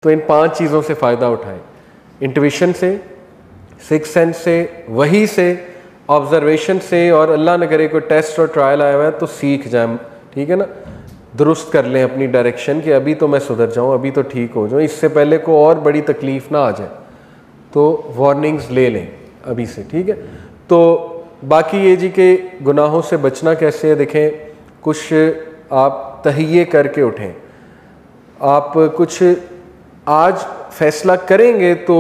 تو ان 5 چیزوں سے فائدہ اٹھائیں، انٹویشن سے، سکس سینس سے، وحی سے، آبزرویشن سے، اور اللہ نہ کرے کوئی ٹیسٹ اور ٹرائل آیا ہوا ہے تو سیکھ جائیں، ٹھیک ہے نا، درست کر لیں اپنی ڈائریکشن کہ ابھی تو میں سدھر جاؤں، ابھی تو ٹھیک ہو جاؤں، اس سے پہلے کوئی اور بڑی تکلیف نہ آ جائے، تو وارننگز لے لیں ابھی سے، ٹھیک ہے۔ تو باقی یہ جی کہ گناہوں سے بچنا کیسے ہے، دیکھیں کچھ آپ تہیے کر کے اٹھیں، آپ کچھ آج فیصلہ کریں گے تو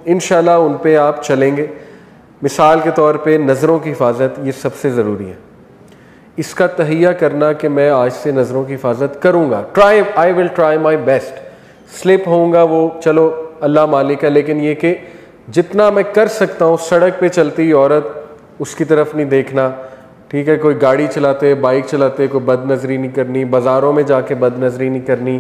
انشاءاللہ ان پہ آپ چلیں گے۔ مثال کے طور پہ نظروں کی حفاظت، یہ سب سے ضروری ہے، اس کا تہیہ کرنا کہ میں آج سے نظروں کی حفاظت کروں گا، I will try my best, slip ہوں گا وہ چلو اللہ مالک ہے، لیکن یہ کہ جتنا میں کر سکتا ہوں، سڑک پہ چلتی عورت اس کی طرف نہیں دیکھنا، ٹھیک ہے، کوئی گاڑی چلاتے، بائک چلاتے کوئی بد نظری نہیں کرنی، بازاروں میں جا کے بد نظری نہیں کرنی،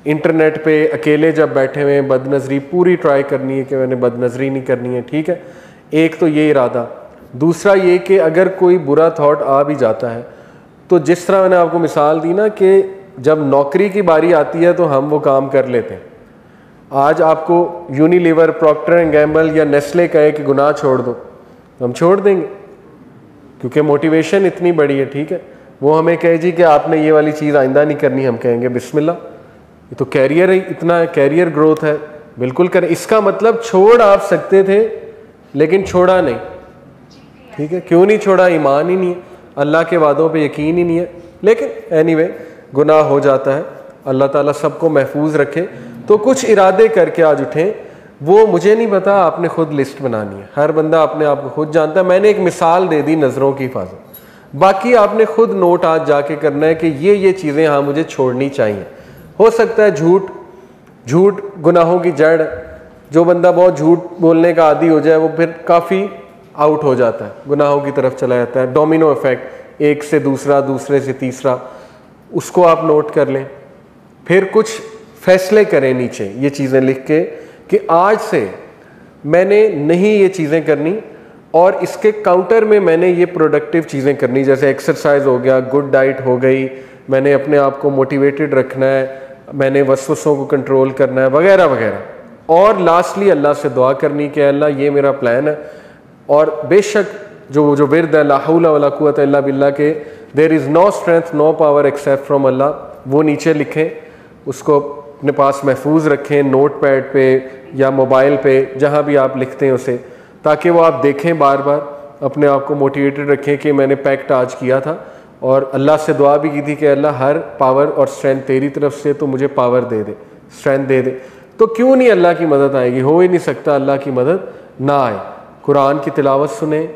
انٹرنیٹ پہ اکیلے جب بیٹھے ہوئے بد نظری پوری ٹرائی کرنی ہے کہ میں نے بد نظری نہیں کرنی ہے، ٹھیک ہے، ایک تو یہ ارادہ۔ دوسرا یہ کہ اگر کوئی برا تھاٹ آ بھی جاتا ہے تو جس طرح میں نے آپ کو مثال دی نا کہ جب نوکری کی باری آتی ہے تو ہم وہ کام کر لیتے ہیں، آج آپ کو یونیلیور، پروکٹر اینڈ گیمبل یا نیسلے کہے کہ گناہ چھوڑ دو، ہم چھوڑ دیں گے کیونکہ موٹیویشن اتنی بڑی ہے، ٹھیک ہے۔ وہ ہمیں کہے جی کہ آپ نے یہ والی چیز آئندہ نہیں کرنی، ہم کہیں گے بسم اللہ، یہ تو کیریئر ہے، اتنا کیریئر گروتھ ہے، بالکل کریں۔ اس کا مطلب چھوڑ آپ سکتے تھے لیکن چھوڑا نہیں، ٹھیک ہے، کیوں نہیں چھوڑا؟ ایمان ہی نہیں ہے، اللہ کے وعدوں پہ یقین ہی نہیں ہے، لیکن اینی وے گناہ ہو جاتا ہے، اللہ تعالیٰ سب کو محفوظ رکھے۔ تو کچھ ارادے کر کے آج اٹھیں، وہ مجھے نہیں پتا، آپ نے خود لسٹ بنانی ہے، ہر بندہ اپنے آپ کو خود جانتا ہے، میں نے ایک مثال دے دی نظروں کی حفاظت، باقی آپ نے خود نوٹ آج جا کے کرنا ہے کہ یہ چیزیں ہاں مجھے چھوڑنی چاہیے۔ ہو سکتا ہے جھوٹ گناہوں کی جڑ، جو بندہ بہت جھوٹ بولنے کا عادی ہو جائے وہ پھر کافی آؤٹ ہو جاتا ہے، گناہوں کی طرف چلا جاتا ہے، ڈومینو ایفیکٹ، ایک سے دوسرا، دوسرے سے تیسرا، اس کو آپ نوٹ کر لیں۔ پھر کچھ فیصلے کریں نیچے یہ چیزیں لکھ کے کہ آج سے میں نے نہیں یہ چیزیں کرنی، اور اس کے کاؤنٹر میں میں نے یہ پروڈکٹیو چیزیں کرنی، جیسے ایکسرسائز ہو گیا، گڈ ڈائٹ ہو گئی، میں نے اپنے آپ کو موٹیویٹڈ رکھنا ہے، میں نے وسوسوں کو کنٹرول کرنا ہے، وغیرہ وغیرہ۔ اور لاسٹلی اللہ سے دعا کرنی کہ اللہ یہ میرا پلان ہے، اور بے شک جو ورد ہے لا حول ولا قوت الا باللہ کے there is no strength no power except from Allah, وہ نیچے لکھیں، اس کو اپنے پاس محفوظ رکھیں، نوٹ پیڈ پہ یا موبائل پہ، جہاں بھی آپ لکھتے ہیں اسے، تاکہ وہ آپ دیکھیں بار بار، اپنے آپ کو موٹیویٹڈ رکھیں کہ میں نے پیکٹ آج کیا تھا، اور اللہ سے دعا بھی کی تھی کہ اللہ ہر پاور اور اسٹرینتھ تیری طرف سے، تو مجھے پاور دے دے، اسٹرینتھ دے دے۔ تو کیوں نہیں اللہ کی مدد آئے گی؟ ہو ہی نہیں سکتا اللہ کی مدد نہ آئے۔ قرآن کی تلاوت سنیں،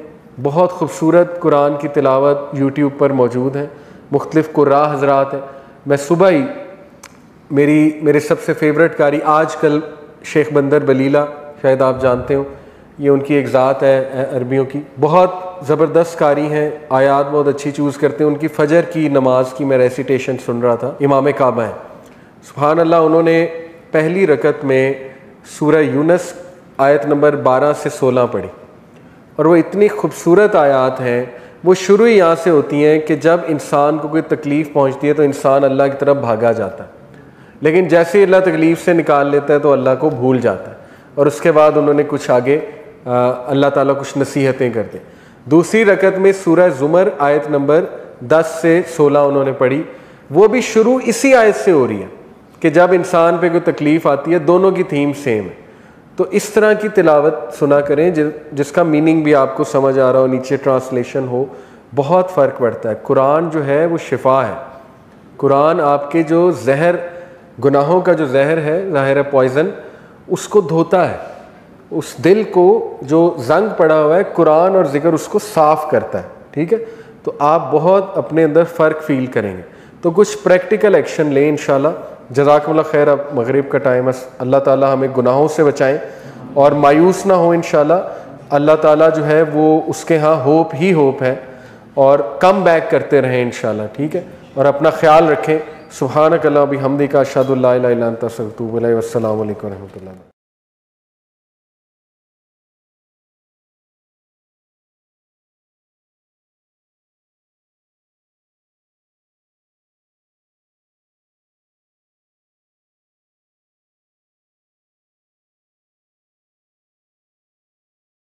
بہت خوبصورت قرآن کی تلاوت یوٹیوب پر موجود ہے، مختلف قراء حضرات ہیں۔ میں صبح ہی میرے سب سے فیوریٹ قاری آج کل شیخ بندر بلیلہ، شاید آپ جانتے ہو، یہ ان کی ایک ذات ہے عربیوں کی، بہت زبردست قاری ہیں، آیات بہت اچھی چوز کرتے ہیں۔ ان کی فجر کی نماز کی میں ریسیٹیشن سن رہا تھا، امام کعبہ ہیں، سبحان اللہ، انہوں نے پہلی رکعت میں سورہ یونس آیت نمبر 12 سے 16 پڑھی، اور وہ اتنی خوبصورت آیات ہیں، وہ شروع ہی یہاں سے ہوتی ہیں کہ جب انسان کو کوئی تکلیف پہنچتی ہے تو انسان اللہ کی طرف بھاگا جاتا ہے، لیکن جیسے اللہ تکلیف سے نکال لیتا ہے تو اللہ کو بھول جاتا ہے۔ اور اس کے بعد انہوں نے کچھ آگے اللہ تعالیٰ کچھ نصیحتیں کرتے۔ دوسری رکعت میں سورہ زمر آیت نمبر 10 سے 16 انہوں نے پڑھی، وہ بھی شروع اسی آیت سے ہو رہی ہے کہ جب انسان پہ کوئی تکلیف آتی ہے، دونوں کی تھیم سیم ہے۔ تو اس طرح کی تلاوت سنا کریں جس کا میننگ بھی آپ کو سمجھ آ رہا ہو، نیچے ٹرانسلیشن ہو، بہت فرق پڑتا ہے۔ قرآن جو ہے وہ شفا ہے، قرآن آپ کے جو زہر، گناہوں کا جو زہر ہے، ظاہر ہے پوائزن، اس کو دھوتا ہے، اس دل کو جو زنگ پڑا ہوا ہے، قرآن اور ذکر اس کو صاف کرتا ہے، ٹھیک ہے۔ تو آپ بہت اپنے اندر فرق فیل کریں گے۔ تو کچھ پریکٹیکل ایکشن لیں انشاءاللہ۔ جزاکم اللہ خیر۔ اب مغرب کا ٹائم ہے، اللہ تعالیٰ ہمیں گناہوں سے بچائیں اور مایوس نہ ہوں انشاءاللہ۔ اللہ تعالیٰ جو ہے وہ اس کے ہاں ہوپ ہی ہوپ ہے، اور کم بیک کرتے رہیں انشاءاللہ، ٹھیک ہے۔ اور اپنا خیال رکھیں۔ سبحانک اللہم و بحمدک، اشہد ان لا الہ الا انت، استغفرک و اتوب الیک۔ والسلام علیکم و رحمۃ اللہ۔